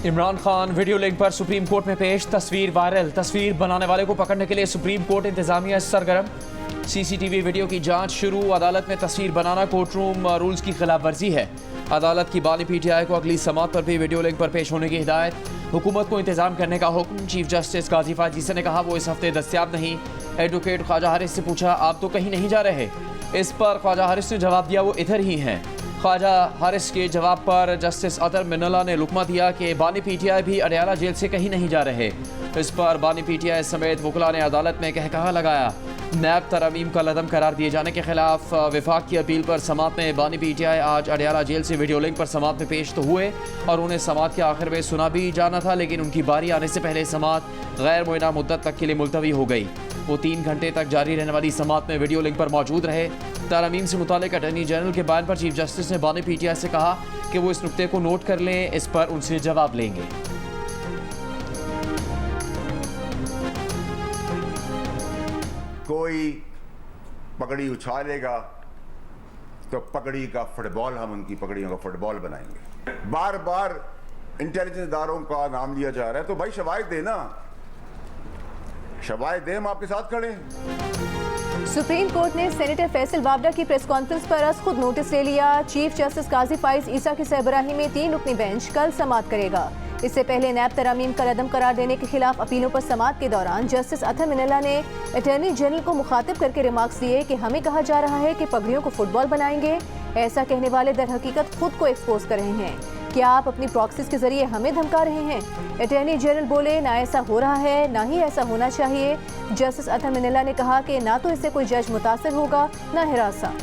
Imran Khan video link पर supreme court में पेश, तस्वीर वायरल। तस्वीर बनाने वाले को पकड़ने के लिए सुप्रीम कोर्ट इंतजामिया सरगर्म। सीसीटीवी वीडियो की जांच शुरू। अदालत में तस्वीर बनाना कोर्ट रूम रूल्स की खिलाफ वर्जी है। अदालत की बानी पीटीआई को अगली समात पर भी वीडियो लिंक पर पेश होने की हिदायत। हुकूमत को इंतजाम करने का हुक्म। चीफ जस्टिस काजी फाजीसा ने कहा वो इस हफ्ते दस्तयाब नहीं। एडवोकेट ख्वाजा हारिस से पूछा आप तो कहीं नहीं जा रहे। इस पर ख्वाजा हारिस ने जवाब दिया वो इधर ही हैं। ख्वाजा हारिस के जवाब पर जस्टिस अतर मिनल्ला ने लुकमा दिया कि बानी पीटीआई भी अडयाला जेल से कहीं नहीं जा रहे। इस पर बानी पीटीआई समेत वकला ने अदालत में कहकहा लगाया। नैब तरमीम का लदम करार दिए जाने के खिलाफ विफाक की अपील पर समात में बानी पीटीआई आज अडयाला जेल से वीडियो लिंक पर समात में पेश तो हुए और उन्हें समात के आखिर में सुना भी जाना था, लेकिन उनकी बारी आने से पहले समात गैर मुयना मुद्दत तक के लिए मुलतवी हो गई। वो 3 घंटे तक जारी रहने वाली समात में वीडियो लिंक पर मौजूद रहे। तरमीम से मुतालिक अटॉर्नी जनरल के बयान पर चीफ जस्टिस ने बानी पीटीआई से कहा कि वो इस नुक्ते को नोट कर लें, इस पर उनसे जवाब लेंगे। कोई पगड़ी उछालेगा तो पगड़ी का फुटबॉल, हम उनकी पगड़ियों का फुटबॉल बनाएंगे। बार बार इंटेलिजेंस इदारों का नाम लिया जा रहा है तो भाई शवाहिद देना, शवाहिद दे, हम आपके साथ खड़े हैं। सुप्रीम कोर्ट ने सेनेटर फैसल वावडा की प्रेस कॉन्फ्रेंस पर आज खुद नोटिस ले लिया। चीफ जस्टिस काजी फाइज ईसा की सरबराही में 3 रुकनी बेंच कल समात करेगा। इससे पहले नैब तरमीम का रदम करार देने के खिलाफ अपीलों पर समात के दौरान जस्टिस अतर मिनल्ला ने अटॉर्नी जनरल को मुखातिब करके रिमार्क्स दिए कि हमें कहा जा रहा है कि पगड़ियों को फुटबॉल बनाएंगे। ऐसा कहने वाले दर हकीकत खुद को एक्सपोज कर रहे हैं। क्या आप अपनी प्रॉक्सीज के जरिए हमें धमका रहे हैं? अटॉर्नी जनरल बोले ना ऐसा हो रहा है, ना ही ऐसा होना चाहिए। जस्टिस अतर मिनल्ला ने कहा कि ना तो इससे कोई जज मुतासिर होगा, ना हिरासा।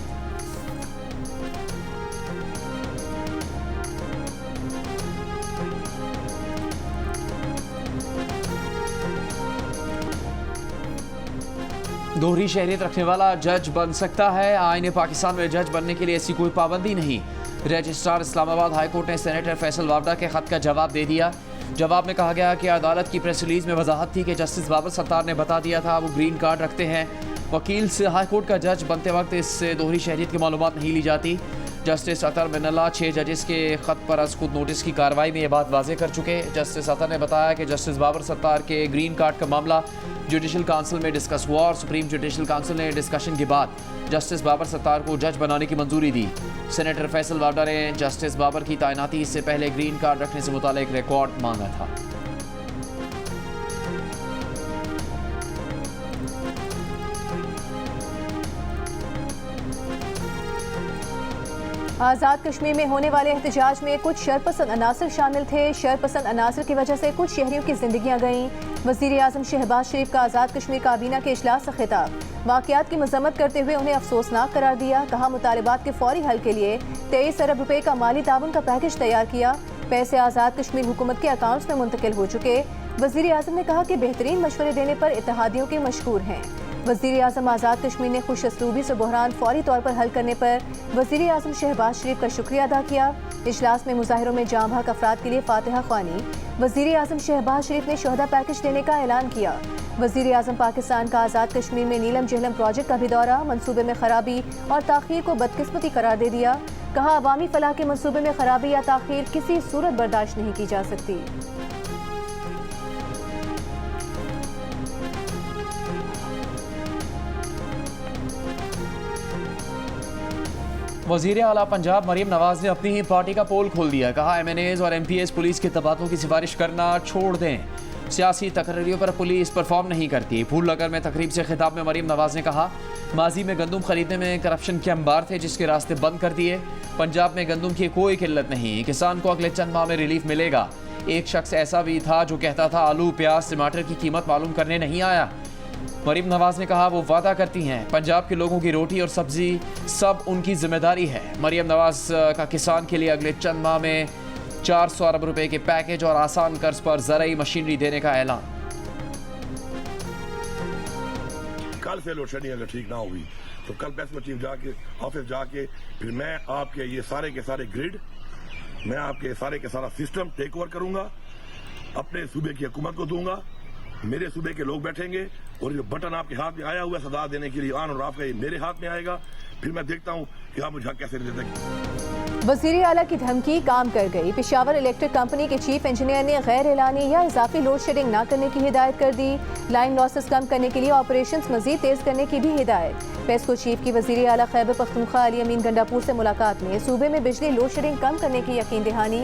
दोहरी शहरियत रखने वाला जज बन सकता है। आईने पाकिस्तान में जज बनने के लिए ऐसी कोई पाबंदी नहीं। रजिस्ट्रार इस्लामाबाद हाई कोर्ट ने सेनेटर फैसल वावडा के खत का जवाब दे दिया। जवाब में कहा गया कि अदालत की प्रेस रिलीज में वजाहत थी कि जस्टिस बाबर सत्तार ने बता दिया था वो ग्रीन कार्ड रखते हैं। वकील से हाई कोर्ट का जज बनते वक्त इससे दोहरी शहरियत की मालूमात नहीं ली जाती। जस्टिस अतर मिनल्ला 6 जजेस के खत पर आज खुद नोटिस की कार्रवाई में ये बात वाज़ेह कर चुके। जस्टिस अतर ने बताया कि जस्टिस बाबर सत्तार के ग्रीन कार्ड का मामला जुडिशल काउंसिल में डिस्कस हुआ और सुप्रीम जुडिशल काउंसिल ने डिस्कशन के बाद जस्टिस बाबर सत्तार को जज बनाने की मंजूरी दी। सेनेटर फैसल वावडा ने जस्टिस बाबर की तैनाती से पहले ग्रीन कार्ड रखने से मुतालिक रिकॉर्ड मांगा था। आज़ाद कश्मीर में होने वाले एहतजाज में कुछ शरपसंद अनासर शामिल थे। शरपसंद अनासर की वजह से कुछ शहरियों की जिंदगियां गईं। वज़ीर आज़म शहबाज शरीफ का आज़ाद कश्मीर काबीना के इजलास से खिताब। वाक़यात की मजम्मत करते हुए उन्हें अफसोसनाक करार दिया। कहा मुतालिबात के फौरी हल के लिए 23 अरब रुपए का माली ताउन का पैकेज तैयार किया। पैसे आज़ाद कश्मीर हुकूमत के अकाउंट्स में मुंतकिल हो चुके। वज़ीर आज़म ने कहा कि बेहतरीन मशवरे देने पर इत्तेहादियों के मशकूर हैं। वज़ीर आज़म आज़ाद कश्मीर ने खुश असलूबी से बहरान फौरी तौर पर हल करने पर वज़ीर आज़म शहबाज शरीफ का शुक्रिया अदा किया। इजलास में मुजाहिरों में जाँ भाग अफराद के लिए फातिहा ख्वानी। वज़ीर आज़म शहबाज शरीफ ने शोहदा पैकेज देने का ऐलान किया। वज़ीर आज़म पाकिस्तान का आज़ाद कश्मीर में नीलम जहलम प्रोजेक्ट का भी दौरा। मनसूबे में खराबी और ताख़ीर को बदकिस्मती करार दे दिया। कहा अवामी फलाह के मनसूबे में खराबी या ताख़ीर किसी सूरत बर्दाश्त नहीं की जा सकती। वज़ीर आला पंजाब मरीम नवाज ने अपनी ही पार्टी का पोल खोल दिया। कहा MNAs और MPs पुलिस के तबादलों की सिफारिश करना छोड़ दें। सियासी तकरीरों पर पुलिस परफॉर्म नहीं करती। फूलनगर में तकरीब से खिताब में मरीम नवाज ने कहा माजी में गंदम खरीदने में करप्शन के अंबार थे जिसके रास्ते बंद कर दिए। पंजाब में गंदम की कोई किल्लत नहीं। किसान को अगले चंद माह में रिलीफ मिलेगा। एक शख्स ऐसा भी था जो कहता था आलू प्याज टमाटर की कीमत मालूम करने नहीं आया। मरीम नवाज ने कहा वो वादा करती हैं पंजाब के लोगों की रोटी और सब्जी सब उनकी जिम्मेदारी है। मरीम नवाज का किसान के लिए अगले चंद माह में 400 अरब रुपए के पैकेज और आसान कर्ज पर ज़राई मशीनरी देने का ऐलान। कल से लोड शेडिंग अगर ठीक ना होगी तो कल प्रेस चीफ जाके ऑफिस जाके फिर मैं आपके ये सारे के सारे ग्रिड, मैं आपके सारे के सारा सिस्टम टेक ओवर करूंगा, अपने सूबे की हुकूमत को दूंगा। मेरे सूबे के लोग बैठेंगे और जो बटन आपके हाथ में आया हुआ है सदा देने के लिए ऑन और ऑफ का, ये मेरे हाथ में आएगा। फिर मैं देखता हूँ कि आप मुझे कैसे देते हैं। वज़ीर आला की धमकी काम कर गई। पेशावर इलेक्ट्रिक कंपनी के चीफ इंजीनियर ने गैर एलानी या इजाफी लोड शेडिंग न करने की हिदायत कर दी। लाइन लॉसेस कम करने के लिए ऑपरेशंस मजीद तेज करने की भी हिदायत। पेस्को चीफ की वज़ीर आला खैबर पख्तूनख्वा अली अमीन गंडापुर से मुलाकात में सूबे में बिजली लोड शेडिंग कम करने की यकीन दहानी।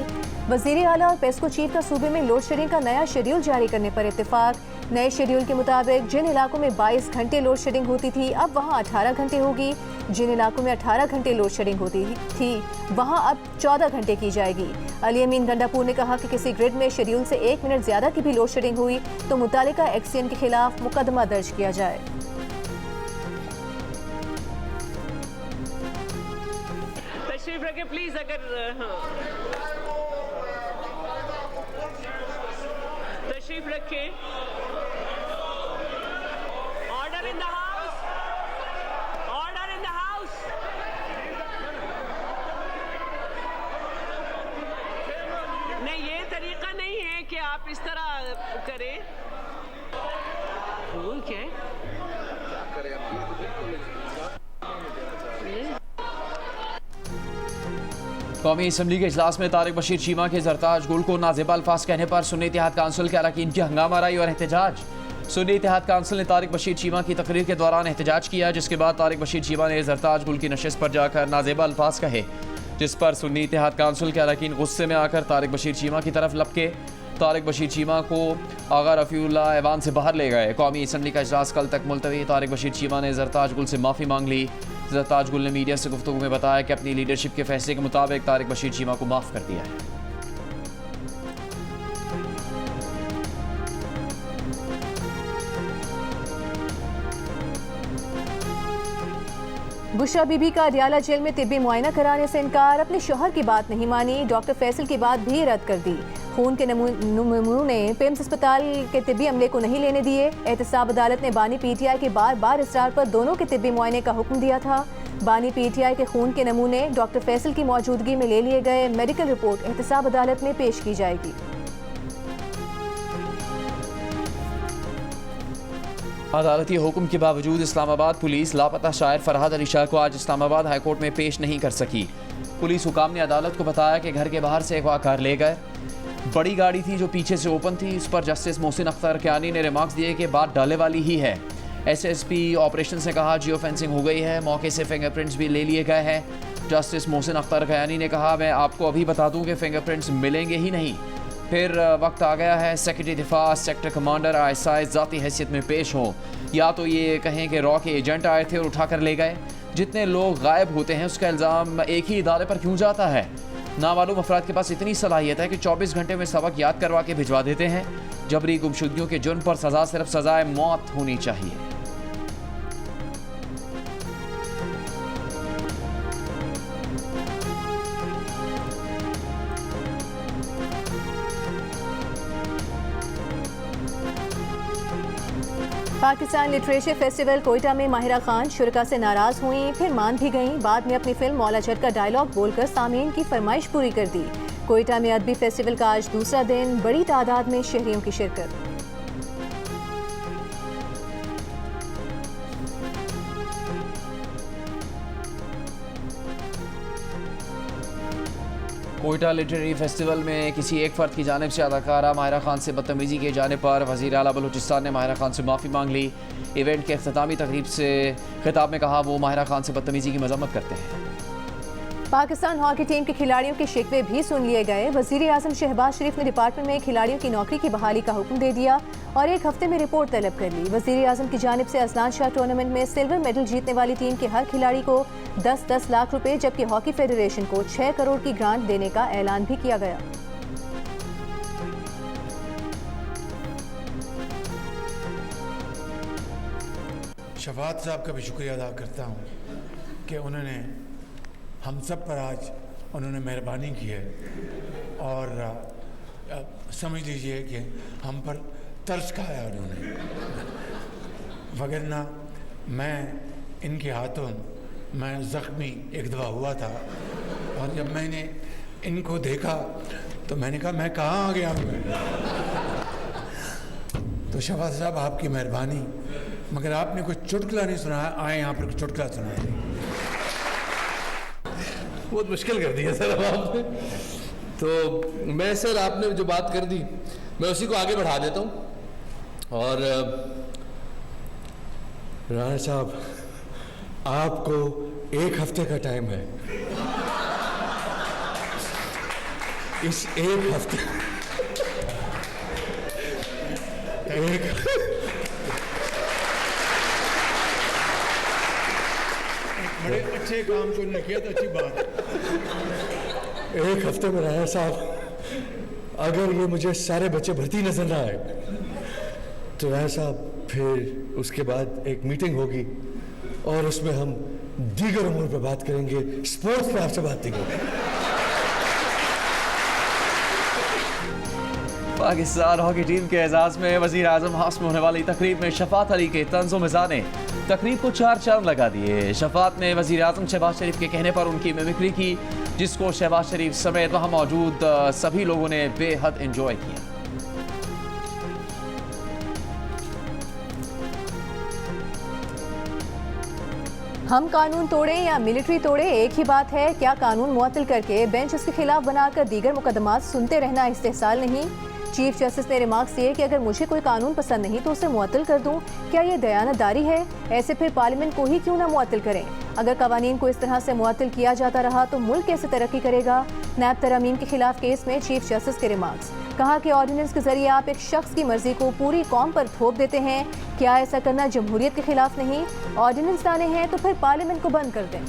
वज़ीर आला और पेस्को चीफ का सूबे में लोड शेडिंग का नया शेड्यूल जारी करने पर इत्तेफाक। नए शेड्यूल के मुताबिक जिन इलाकों में 22 घंटे लोड शेडिंग होती थी अब वहां 18 घंटे होगी। जिन इलाकों में 18 घंटे लोड शेडिंग होती थी वहां अब 14 घंटे की जाएगी। अली अमीन गंडापुर ने कहा कि किसी ग्रिड में शेड्यूल से 1 मिनट ज्यादा की भी लोड शेडिंग हुई तो मुतालिका एक्सीएन के खिलाफ मुकदमा दर्ज किया जाए। तशरीफ रखें प्लीज। अगर तशरीफ रखें। Order in the house, order in the house. नहीं, ये तरीका नहीं है कि आप इस तरह करें। वो क्या है? कौमी असम्बली के इजलास में तारिक बशीर चीमा के जरताज गुल को नाजेबा अल्फाज कहने पर सुन्नी इत्तेहाद काउंसिल के अरकान की हंगामा राई और एहतजाज। सुन्नी इत्तेहाद काउंसिल ने तारिक बशीर चीमा की तकरीर के दौरान एहतजाज किया, जिसके बाद तारिक बशीर चीमा ने जरताज गुल की नशिस्त पर जाकर नाजेबा अल्फाज कहे, जिस पर सुन्नी इत्तेहाद काउंसिल के अरकान गुस्से में आकर तारिक बशीर चीमा की तरफ लपके। तारिक बशीर चीमा को आगा रफ़ीउल्लाह ऐवान से बाहर ले गए। कौमी असम्बली का इजलास कल तक मुलतवी। तारिक बशीर चीमा ने जरताज गुल से माफ़ी मांग ली। जरताज गुल ने मीडिया से गुफ्तगू में बताया कि अपनी लीडरशिप के फैसले के मुताबिक तारिक बशीर चीमा को माफ़ कर दिया है। बुशरा बीबी का अडियाला जेल में तिब्बी मुआयना कराने से इनकार। अपने शोहर की बात नहीं मानी। डॉक्टर फैसल की बात भी रद्द कर दी। खून के नमूने पिम्स अस्पताल के तिब्बी अमले को नहीं लेने दिए। एहतसाब अदालत ने बानी पीटीआई के बार बार इसरार पर दोनों के तिब्बी मुआयने का हुक्म दिया था। बानी पीटीआई के खून के नमूने डॉक्टर फैसल की मौजूदगी में ले लिए गए। मेडिकल रिपोर्ट एहतसाब अदालत में पेश की जाएगी। अदालती हुक्म के बावजूद इस्लामाबाद पुलिस लापता शायर फरहाद अली शाह को आज इस्लामाबाद हाईकोर्ट में पेश नहीं कर सकी। पुलिस हुकाम ने अदालत को बताया कि घर के बाहर से अगवा कार ले गए। बड़ी गाड़ी थी जो पीछे से ओपन थी। इस पर जस्टिस मोहसिन अख्तर कियानी ने रिमार्क्स दिए कि बात डाले वाली ही है। एसएसपी ऑपरेशन ने कहा जियो फेंसिंग हो गई है, मौके से फिंगरप्रिंट्स भी ले लिए गए हैं। जस्टिस मोहसिन अख्तर कियानी ने कहा मैं आपको अभी बता दूं कि फिंगरप्रिंट्स मिलेंगे ही नहीं। फिर वक्त आ गया है सेक्रेटरी दिफा, सेक्टर कमांडर, आईएसआई ज़ाती हैसियत में पेश हों, या तो ये कहें कि रॉ के एजेंट आए थे और उठा कर ले गए। जितने लोग गायब होते हैं उसका इल्ज़ाम एक ही इदारे पर क्यों जाता है? नामालूम अफराद के पास इतनी सलाहियत है कि 24 घंटे में सबक याद करवा के भिजवा देते हैं। जबरी गुमशुदगियों के जुर्म पर सज़ा सिर्फ सज़ाए मौत होनी चाहिए। पाकिस्तान लिटरेचर फेस्टिवल कोयटा में माहिरा खान शुरका से नाराज हुई, फिर मान भी गईं। बाद में अपनी फिल्म मौला जट का डायलॉग बोलकर सामीन की फरमाइश पूरी कर दी। कोयटा में अदबी फेस्टिवल का आज दूसरा दिन, बड़ी तादाद में शहरियों की शिरकत। कोयटा लिटरेरी फेस्टिवल में किसी एक फ़र्द की जानिब से अदाकारा माहिरा खान से बदतमीज़ी किए जाने पर वज़ीर आला बलूचिस्तान ने माहिरा खान से माफ़ी मांग ली। इवेंट के अख्तामी तकरीब से खिताब में कहा वो माहिरा खान से बदतमीज़ी की मजम्मत करते हैं। पाकिस्तान हॉकी टीम के खिलाड़ियों के शिकवे भी सुन लिए गए। वज़ीर आज़म शहबाज शरीफ ने डिपार्टमेंट में खिलाड़ियों की नौकरी की बहाली का हुक्म दे दिया और 1 हफ्ते में रिपोर्ट तलब कर ली। वज़ीर आज़म की जानिब से अजलान शाह टूर्नामेंट में सिल्वर मेडल जीतने वाली टीम के हर खिलाड़ी को 10-10 लाख रुपए, जबकि हॉकी फेडरेशन को 6 करोड़ की ग्रांट देने का ऐलान भी किया गया। शफात साहब का भी शुक्रिया अदा करता हूँ कि उन्होंने हम सब पर आज उन्होंने मेहरबानी की है और समझ लीजिए कि हम पर तरस खाया उन्होंने, वगरना मैं इनके हाथों मैं ज़ख्मी एक दफ़ा हुआ था और जब मैंने इनको देखा तो मैंने कहा मैं कहाँ आ गया हूँ। तो शफात साहब आपकी मेहरबानी, मगर आपने कुछ चुटकुला नहीं सुनाया, आए यहाँ पर कुछ चुटकुला सुनाया। बहुत मुश्किल कर दिया सर अब आपने। तो मैं सर आपने जो बात कर दी मैं उसी को आगे बढ़ा देता हूँ। और राणा साहब आपको 1 हफ्ते का टाइम है। इस 1 हफ्ते बड़े अच्छे काम को नहीं किया तो अच्छी बात। 1 हफ्ते में राणा साहब अगर ये मुझे सारे बच्चे भर्ती नजर ना आए तो राणा साहब फिर उसके बाद एक मीटिंग होगी और उसमें हम दीगर उम्र पर बात करेंगे, स्पोर्ट्स पर आपसे बात नहीं करेंगे। पाकिस्तान हॉकी टीम के एजाज में वजीर आजम हाउस में होने वाली तकरीब में शफात अली के तंज़ो मिज़ाज ने तकरीब को 4 चांद लगा दिए। शफात ने वजीर आजम शहबाज शरीफ के कहने पर उनकी मिमिक्री की, जिसको शहबाज शरीफ समेत वहाँ मौजूद सभी लोगों ने बेहद इंजॉय किया। हम कानून तोड़े या मिलिट्री तोड़े एक ही बात है। क्या कानून मुअत्तल करके बेंच उसके खिलाफ बनाकर दीगर मुकदमात सुनते रहना इस्तेहसाल नहीं? चीफ जस्टिस ने रिमार्क्स दिए कि अगर मुझे कोई कानून पसंद नहीं तो उसे मुअत्तल कर दूं। क्या ये दयानतदारी है? ऐसे फिर पार्लियामेंट को ही क्यों ना मुअत्तल करें। अगर कवानीन को इस तरह से मुअत्तल किया जाता रहा तो मुल्क कैसे तरक्की करेगा? नैब तरमीम के खिलाफ केस में चीफ जस्टिस के रिमार्क्स। कहा कि ऑर्डिनेंस के जरिए आप एक शख्स की मर्जी को पूरी कौम पर थोप देते हैं। क्या ऐसा करना जमहूरियत के खिलाफ नहीं? ऑर्डिनेंस लाने हैं तो फिर पार्लियामेंट को बंद कर दें।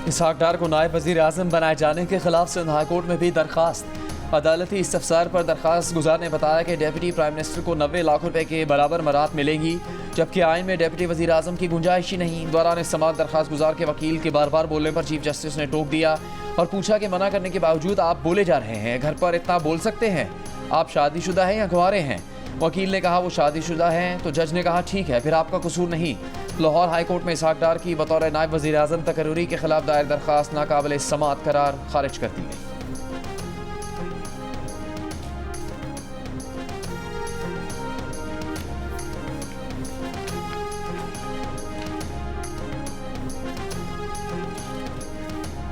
इसहाक डार को नायब वजीर आज़म बनाए जाने के खिलाफ सिंध हाई कोर्ट में भी दरखास्त। अदालती इस्तफसार पर दरखास्त गुजार ने बताया कि डेप्यूटी प्राइम मिनिस्टर को 90 लाख रुपए के बराबर मराहत मिलेंगी, जबकि आइन में डेप्यूटी वजीर आज़म की गुंजाइश ही नहीं। दौरान समाअत दरखास्त गुजार के वकील के बार बार बोलने पर चीफ जस्टिस ने टोक दिया और पूछा कि मना करने के बावजूद आप बोले जा रहे हैं, घर पर इतना बोल सकते हैं? आप शादीशुदा हैं या कुंवारे हैं? वकील ने कहा वो शादीशुदा हैं, तो जज ने कहा ठीक है, फिर आपका कसूर नहीं। लाहौर हाई कोर्ट में इसहाक डार की बतौर नायब वजीर आज़म तकर्री के खिलाफ दायर दरखास्त नाकाबिल समाअत करार खारिज कर दी गई।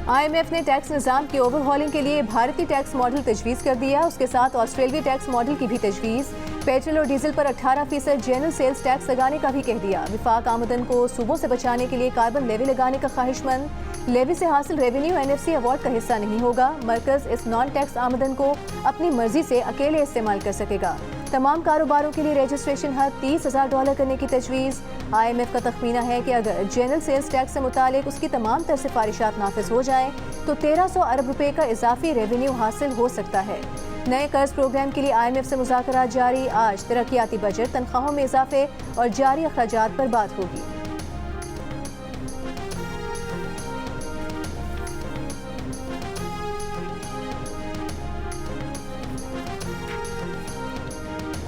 IMF ने टैक्स निज़ाम की ओवरहॉलिंग के लिए भारतीय टैक्स मॉडल तजवीज़ कर दिया। उसके साथ ऑस्ट्रेलियाई टैक्स मॉडल की भी तजवीज़। पेट्रोल और डीजल पर 18% जनरल सेल्स टैक्स लगाने का भी कह दिया। विफाक आमदन को सूबों से बचाने के लिए कार्बन लेवी लगाने का ख्वाहिशमंद। लेवी से हासिल रेवेन्यू NFC अवार्ड का हिस्सा नहीं होगा। मरकज इस नॉन टैक्स आमदन को अपनी मर्जी से अकेले इस्तेमाल कर सकेगा। तमाम कारोबारों के लिए रजिस्ट्रेशन हद $30,000 करने की तजवीज़। IMF का तखमीना है कि अगर जनरल सेल्स टैक्स से मुतालिक उसकी तमाम तर सिफारिशात नाफिज हो जाएं तो 1300 अरब रुपए का इजाफी रेवेन्यू हासिल हो सकता है। नए कर्ज प्रोग्राम के लिए IMF से मुज़ाकरात जारी। आज तरक्याती बजट, तनख्वाहों में इजाफे और जारी अखराजात पर बात होगी।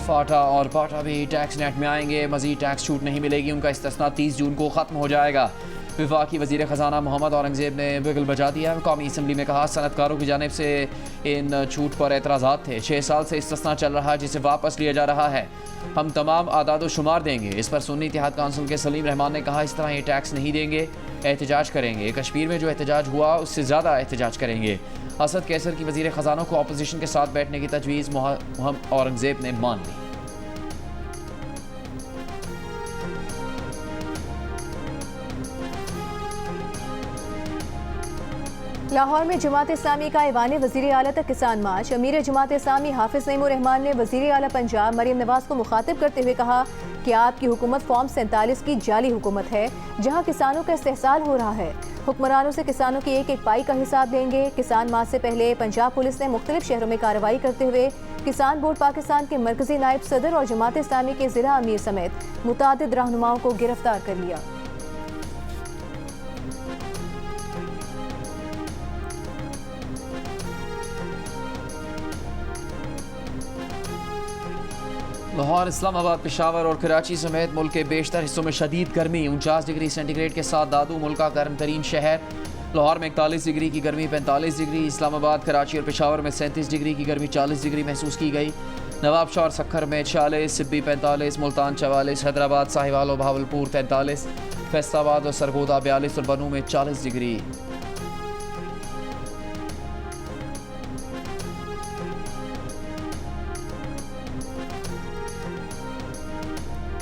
फाटा और पाटा भी टैक्स नेट में आएंगे। मजीद टैक्स छूट नहीं मिलेगी, उनका इस्तिस्ना 30 जून को ख़त्म हो जाएगा। विफाकी वज़ीर ख़जाना मोहम्मद औरंगज़ेब ने बिगल बजा दिया। कौमी असम्बली में कहा सनतकारों की जानिब से इन छूट पर एतराज़ात थे। 6 साल से इस्तिस्ना चल रहा है जिसे वापस लिया जा रहा है। हम तमाम आदाद व शुमार देंगे। इस पर सुन्नी इत्तेहाद काउंसिल के सलीम रहमान ने कहा इस तरह ये टैक्स नहीं देंगे, एहतजाज करेंगे। कश्मीर में जो एहतजाज हुआ उससे ज़्यादा एहतजाज करेंगे। असद कैसर की वज़ीर ख़जाना को अपोजिशन के साथ बैठने की तजवीज़ मोहम्मद औरंगज़ेब ने मान ली। लाहौर में जमात इस्लामी का ऐवान वज़ीर आला तक किसान मार्च। अमीर जमात इस्लामी हाफिज नईमुर रहमान ने वज़ीर आला पंजाब मरियम नवाज को मुखातिब करते हुए कहा कि आपकी हुकूमत फॉर्म 47 की जाली हुकूमत है, जहां किसानों का इस्तेहसाल हो रहा है। हुक्मरानों से किसानों की एक एक पाई का हिसाब लेंगे। किसान मार्च से पहले पंजाब पुलिस ने मुख्तलिफ शहरों में कार्रवाई करते हुए किसान बोर्ड पाकिस्तान के मरकजी नायब सदर और जमात इस्लामी के ज़िला अमीर समेत मुतादिद रहनुमाओं को गिरफ्तार कर लिया। लाहौर, इस्लामाबाद, पेशावर और कराची समेत मुल्क के बेशतर हिस्सों में शदीद गर्मी। 49 डिग्री सेंटीग्रेड के साथ दादू मुल्क का गर्म तरीन शहर। लाहौर में 41 डिग्री की गर्मी, 45 डिग्री। इस्लामाबाद, कराची और पेशावर में 37 डिग्री की गर्मी, 40 डिग्री महसूस की गई। नवाबशाह और सक्खर में 40, सिब्बी 45, मुल्तान 44, हैदराबाद, साहिवाल और भावलपुर 43, फैसलाबाद और सरगोदा 42 और बनू में 40 डिग्री।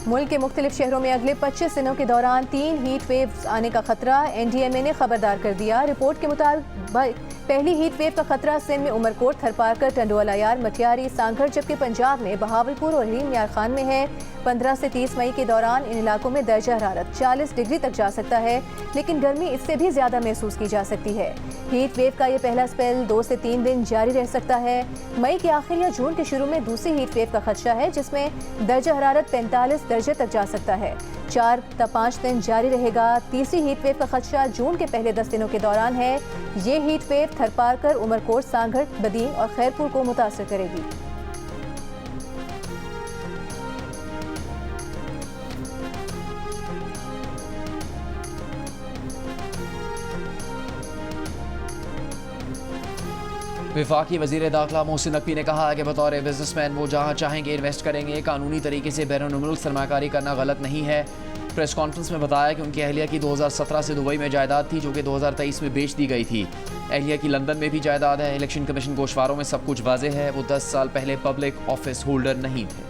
मुल्क के मुख्तलिफ शहरों में अगले 25 दिनों के दौरान 3 हीट वेव्स आने का खतरा, NDMA ने खबरदार कर दिया। रिपोर्ट के मुताबिक पहली हीट वेव का खतरा सिंध में उमरकोट, थरपारकर, टंडोला यार, मटियारी, सांघर, जबकि पंजाब में बहावलपुर और हीम यार खान में है। 15 से 30 मई के दौरान इन इलाकों में दर्जा हरारत 40 डिग्री तक जा सकता है, लेकिन गर्मी इससे भी ज्यादा महसूस की जा सकती है। हीट वेव का ये पहला स्पेल 2 से 3 दिन जारी रह सकता है। मई के आखिर या जून के शुरू में दूसरी हीट वेव का खदशा है, जिसमें दर्जा हरारत 45 दर्जे तक जा सकता है। 4 या 5 दिन जारी रहेगा। तीसरी हीट वेव का खदशा जून के पहले 10 दिनों के दौरान है। ये हीट वेव थरपारकर, उमरकोट, सांघर, बदीन और खैरपुर को मुतासर करेगी। वफाकी वज़ीर दाखिला मोहसिन नकवी ने कहा है कि बतौर बिजनेसमैन वो जहाँ चाहेंगे इन्वेस्ट करेंगे। कानूनी तरीके से बैरून मुल्क सरमाकारी करना गलत नहीं है। प्रेस कॉन्फ्रेंस में बताया कि उनकी अहलिया की 2017 से दुबई में जायदाद थी, जो कि 2023 में बेच दी गई थी। अहलिया की लंदन में भी जायदाद है। इलेक्शन कमीशन गोशवारों में सब कुछ वाज़ेह है। वो 10 साल पहले पब्लिक ऑफिस होल्डर नहीं थे।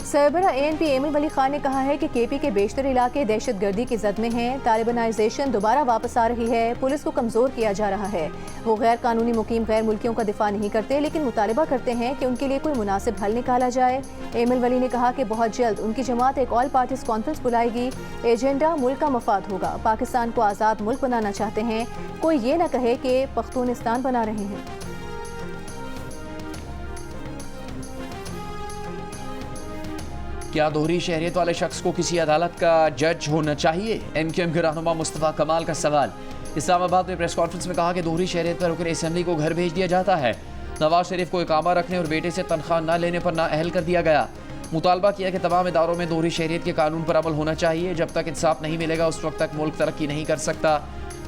सरबरा ANP एमिन वली खान ने कहा है कि KP के बेशतर इलाके दहशतगर्दी की जद में हैं। तालिबानाइजेशन दोबारा वापस आ रही है। पुलिस को कमज़ोर किया जा रहा है। वो गैर कानूनी मुकीम गैर मुल्कियों का दिफा नहीं करते, लेकिन मुतालबा करते हैं कि उनके लिए कोई मुनासिब हल निकाला जाए। एमिन वली ने कहा कि बहुत जल्द उनकी जमात एक ऑल पार्टीज कॉन्फ्रेंस बुलाएगी। एजेंडा मुल्क का मफाद होगा। पाकिस्तान को आज़ाद मुल्क बनाना चाहते हैं। कोई ये न कहे कि पख्तूनिस्तान बना रहे हैं। क्या दोहरी शहरियत वाले शख्स को किसी अदालत का जज होना चाहिए? MQM के रहनुमा मुस्तफ़ा कमाल का सवाल। इस्लामाबाद में प्रेस कॉन्फ्रेंस में कहा कि दोहरी शहरियत पर रुकन असेंबली को घर भेज दिया जाता है। नवाज शरीफ को इकामा रखने और बेटे से तनख्वाह न लेने पर नाअहल कर दिया गया। मुतालबा किया कि तमाम इदारों में दोहरी शहरियत के कानून पर अमल होना चाहिए। जब तक इंसाफ नहीं मिलेगा उस वक्त तक मुल्क तरक्की नहीं कर सकता।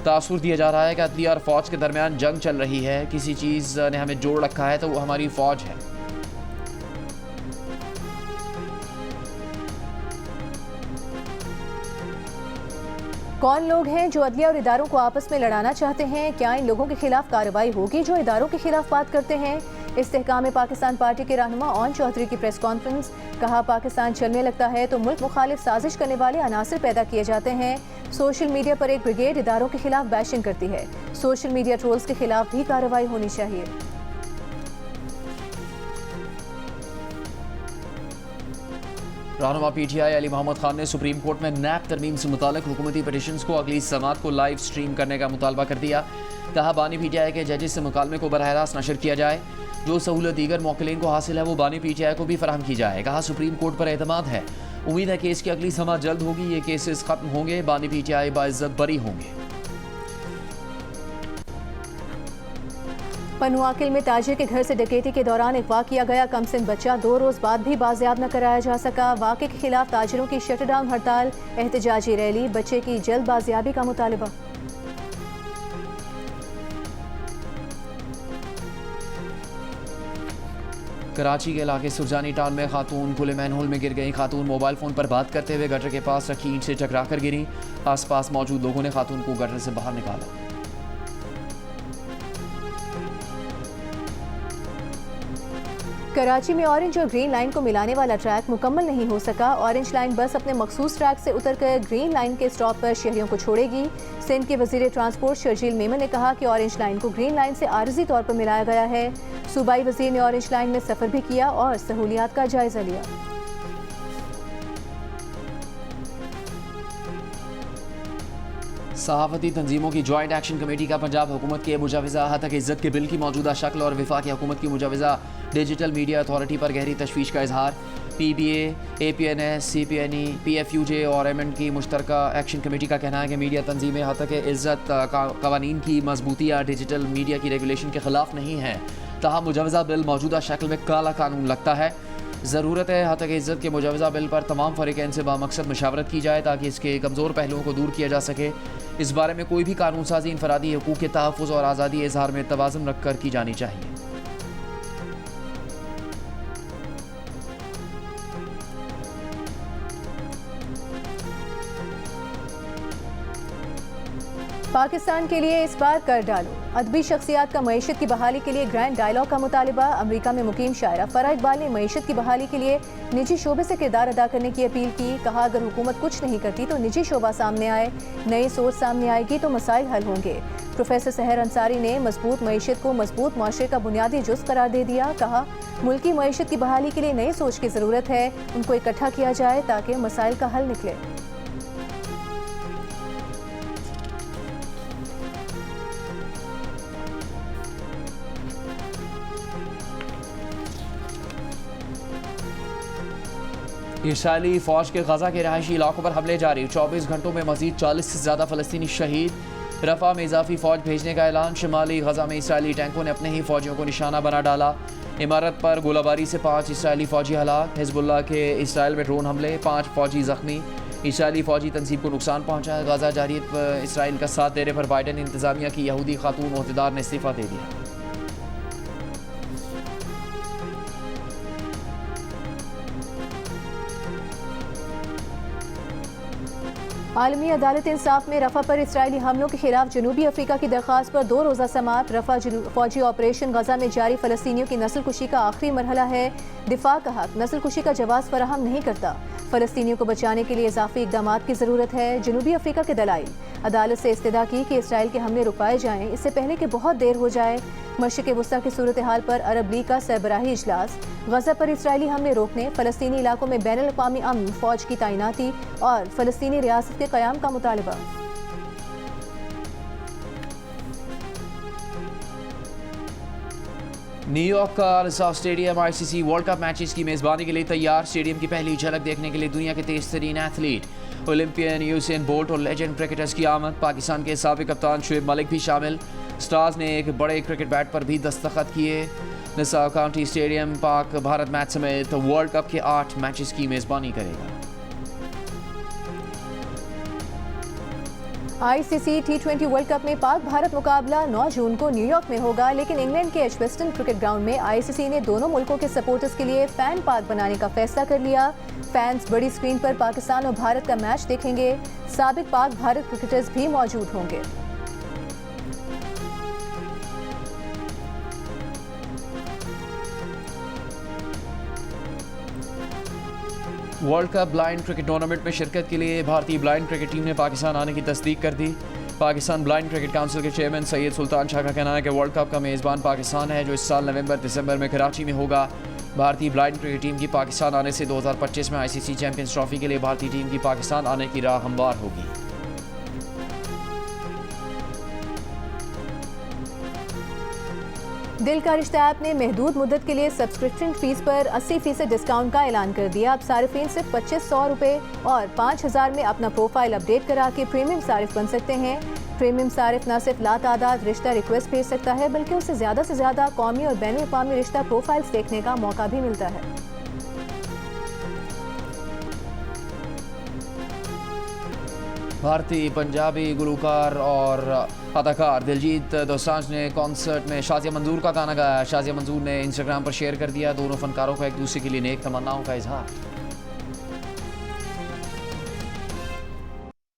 तासुर दिया जा रहा है कि अदलिया और फौज के दरमियान जंग चल रही है। किसी चीज़ ने हमें जोड़ रखा है तो वो हमारी फौज है। कौन लोग हैं जो अदलिया और इदारों को आपस में लड़ाना चाहते हैं? क्या इन लोगों के खिलाफ कार्रवाई होगी जो इदारों के खिलाफ बात करते हैं? इस्तेहकाम पाकिस्तान पार्टी के रहनुमा ओन चौधरी की प्रेस कॉन्फ्रेंस। कहा, पाकिस्तान चलने लगता है तो मुल्क मुखालिफ साजिश करने वाले अनासर पैदा किए जाते हैं। सोशल मीडिया पर एक ब्रिगेड इदारों के खिलाफ बैशिंग करती है। सोशल मीडिया ट्रोल्स के खिलाफ भी कार्रवाई होनी चाहिए। रहनुमा PTI अली मोहम्मद खान ने सुप्रीम कोर्ट में नैब तरमीम से मुताल्लिक हुकूमती पिटिशंस को अगली समात को लाइव स्ट्रीम करने का मुतालबा कर दिया। कहा, बानी PTI के जजेस से मुकालमे को बरह रास्त नशर किया जाए। जो सहूलत दीगर मौकिलीन को हासिल है वो बानी PTI को भी फराहम की जाए। कहा, सुप्रीम कोर्ट पर एतमाद है। उम्मीद है केस की अगली समात जल्द होगी। ये केसेस खत्म होंगे। बानी PTI बाइज्जत बरी होंगे। पनुआकिल में ताजिर के घर से डकैती के दौरान अगवा किया गया कमसिन बच्चा 2 रोज बाद भी बाजियाब न कराया जा सका। वाक़े के खिलाफ ताजिरों की शटडाउन हड़ताल, एहतजाजी रैली, बच्चे की जल्द बाजियाबी का मुतालबा। कराची के इलाके सुरजानी टाउन में खातून खुले मैनहोल में गिर गई। खातून मोबाइल फ़ोन पर बात करते हुए गटर के पास रखी ईंट से टकरा कर गिरी। आसपास मौजूद लोगों ने खातून को गटर से बाहर निकाला। कराची में ऑरेंज और ग्रीन लाइन को मिलाने वाला ट्रैक मुकम्मल नहीं हो सका। ऑरेंज लाइन बस अपने मखसूस ट्रैक से उतरकर ग्रीन लाइन के स्टॉप पर शहरियों को छोड़ेगी। सिंध के वजीर ट्रांसपोर्ट शर्जील मेमन ने कहा कि ऑरेंज लाइन को ग्रीन लाइन से आर्जी तौर पर मिलाया गया है। सूबाई वजीर ने ऑरेंज लाइन में सफ़र भी किया और सहूलियात का जायजा लिया। सहाफती तंजीमों की जॉइंट एक्शन कमेटी का पंजाब हुकूमत के मुजाविजा हतक इज़्ज़त के बिल की मौजूदा शक्ल और वफाकी हुकूमत की मुजाविजा डिजिटल मीडिया अथॉरिटी पर गहरी तशवीश का इजहार। PBA, APNS, CPNE, PFUJ और MN की मुश्तरका एक्शन कमेटी का कहना है कि मीडिया तंजीमें हतक इज़्ज़त कवानीन की मजबूती या डिजिटल मीडिया की रेगुलेशन के खिलाफ नहीं है। तहा मुजाविजा बिल मौजूदा शक्ल में काला कानून लगता है। ज़रूरत है हतक इज़्ज़त के मुजवज़ा बिल पर तमाम फ़रीक़ैन से बामक़सद मशावरत की जाए ताकि इसके कमज़ोर पहलुओं को दूर किया जा सके। इस बारे में कोई भी कानून साज़ी इनफरादी हकूक़ के तहफ़्फ़ुज़ और आज़ादी इज़हार में तवाज़ुन रख कर की जानी चाहिए। पाकिस्तान के लिए इस बार कर डालो, अदबी शख्सियात का मईशत की बहाली के लिए ग्रैंड डायलॉग का मुतालिबा। अमरीका में मुकीम शायरा फ़रा इकबाल ने मईशत की बहाली के लिए निजी शोबे से किरदार अदा करने की अपील की। कहा, अगर हुकूमत कुछ नहीं करती तो निजी शोबा सामने आए, नई सोच सामने आएगी तो मसाइल हल होंगे। प्रोफेसर सहर अंसारी ने मजबूत मईशत को मजबूत माशरे का बुनियादी जुज़ करार दे दिया। कहा, मुल्की मईशत की बहाली के लिए नई सोच की ज़रूरत है, उनको इकट्ठा किया जाए ताकि मसाइल का हल निकले। इसराइली फ़ौज के गजा के रहायशी इलाकों पर हमले जारी, 24 घंटों में मजीद 40 से ज़्यादा फ़लस्तीनी शहीद। रफ़ा में इजाफी फ़ौज भेजने का ऐलान। शुमाली गजा में इसराइली टैंकों ने अपने ही फ़ौजियों को निशाना बना डाला। इमारत पर गोलाबारी से 5 इसराइली फ़ौजी हलाक। हिज़्बुल्लाह के इसराइल में ड्रोन हमले, 5 फ़ौजी ज़ख्मी। इसराइली फ़ौजी तंजीब को नुकसान पहुँचा। गजा जारियत पर इसराइल का साथ देने पर बाइडन इंतज़ामिया की यहूदी खातून ओहदेदार ने इस्तीफ़ा दे दिया। आलमी अदालत इंसाफ में रफ़ा पर इसराइली हमलों के खिलाफ जनूबी अफ्रीका की दरख्वास्त पर 2 रोज़ा समाअत। रफ़ा फौजी ऑपरेशन गजा में जारी फ़लस्तीनियों की नस्ल कुशी का आखिरी मरहला है। दिफा का हक नस्ल कुशी का जवाब फराहम नहीं करता। फ़लस्तीनियों को बचाने के लिए इजाफी इक़दामात की ज़रूरत है। जनूबी अफ्रीका के दलाइल। अदालत से इस्तदा की कि इसराइल के हमले रुकवाए जाएँ, इससे पहले कि बहुत देर हो जाए। मशरिक़ वस्ता की सूरत हाल पर अरब लीग का सरबराही इजलास। गजा पर इसराइली हमले रोकने, फ़लस्तीनी इलाकों में बैनुल-अक़वामी अमन फ़ौज की तैनाती और फ़लस्तीनी रियासत के क़याम का मुतालबा। न्यूयॉर्क का अल-सौद stadium ICC world cup matches की मेज़बानी के लिए तैयार। स्टेडियम की पहली झलक देखने के लिए दुनिया के तेज तरीन एथलीट ओलंपियन यूसेन बोल्ट और लेजेंड क्रिकेटर्स की आमद। पाकिस्तान के साबिक़ कप्तान शुएब मलिक भी शामिल। स्टार्स ने एक बड़े क्रिकेट बैट पर भी दस्तखत किए। निसाव county stadium Pak Bharat match समेत वर्ल्ड कप के 8 मैचेस की मेज़बानी करेगा। ICC T20 वर्ल्ड कप में पाक भारत मुकाबला 9 जून को न्यूयॉर्क में होगा, लेकिन इंग्लैंड के एजबेस्टन क्रिकेट ग्राउंड में ICC ने दोनों मुल्कों के सपोर्टर्स के लिए फैन पार्क बनाने का फैसला कर लिया। फैंस बड़ी स्क्रीन पर पाकिस्तान और भारत का मैच देखेंगे। साबिक पाक भारत क्रिकेटर्स भी मौजूद होंगे। World cup blind cricket tournament में शिरकत के लिए भारतीय ब्लाइंड क्रिकेट टीम ने पाकिस्तान आने की तस्दीक कर दी। पाकिस्तान ब्लाइंड क्रिकेट काउंसिल के चेयरमैन सैयद सुल्तान शाह का कहना है कि वर्ल्ड कप का मेज़बान पाकिस्तान है, जो इस साल नवंबर-दिसंबर में कराची में होगा। भारतीय ब्लाइंड क्रिकेट टीम की पाकिस्तान आने से 2025 में ICC चैंपियंस ट्रॉफी के लिए भारतीय टीम की पाकिस्तान आने की राह हमवार होगी। दिल का रिश्ता ऐप ने महदूद मुद्दत के लिए सब्सक्रिप्शन फीस पर 80% डिस्काउंट का ऐलान कर दिया। अब सारिफीन सिर्फ 2500 रुपये और 5000 में अपना प्रोफाइल अपडेट करा के प्रीमियम सारिफ बन सकते हैं। प्रीमियम सारिफ न सिर्फ लातादाद रिश्ता रिक्वेस्ट भेज सकता है, बल्कि उसे ज़्यादा से ज़्यादा कौमी और बैनुल अक़वामी रिश्ता प्रोफाइल्स देखने का मौका भी मिलता है। भारतीय पंजाबी गुलकार और अदाकार दिलजीत दोसांझ ने कॉन्सर्ट में शाज़िया मंजूर का गाना गाया। शाज़िया मंजूर ने इंस्टाग्राम पर शेयर कर दिया। दोनों फनकारों का एक दूसरे के लिए नेक तमन्नाओं का इजहार।